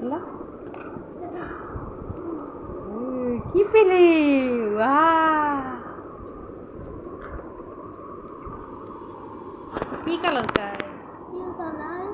খোলা কি পেলে কি কালার का है ये कलर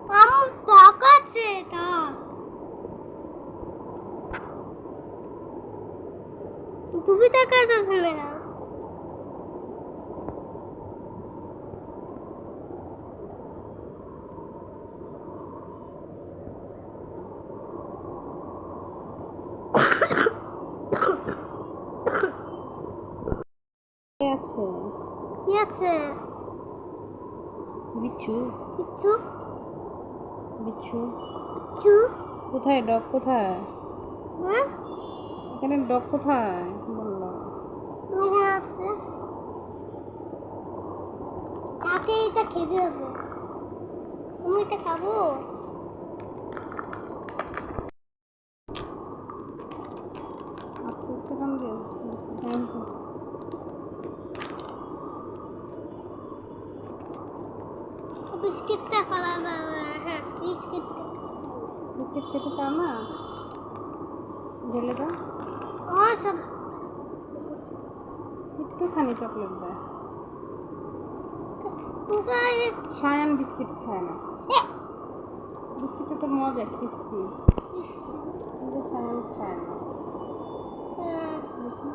हम ताकत से था तू भी ताकत है मेरा কি আছে কি আছে বিচ্ছু কিচ্ছু বিচ্ছু কিচ্ছু কোথায় ডগ কোথায় হ্যাঁ এখানে ডগ কোথায় বললো এখানে আছে কাকে এটা খেতে হবে আমি এটা খাবো আস্তে আস্তে খান দিও বিস্কিটটা খাওয়া হ্যাঁ বিস্কিটটা বিস্কিট খেতে চাও না ঢেলে দাও সব একটুখানি চকলেট দেয় উগাই সায়ান বিস্কিট খায় না বিস্কিটটা তো মজা ক্রিস্পি কিন্তু সায়ান খায় না দেখি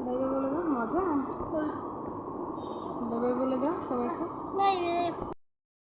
বাই বলে দাও মজা বাই বলে দাও সবাইকে বাই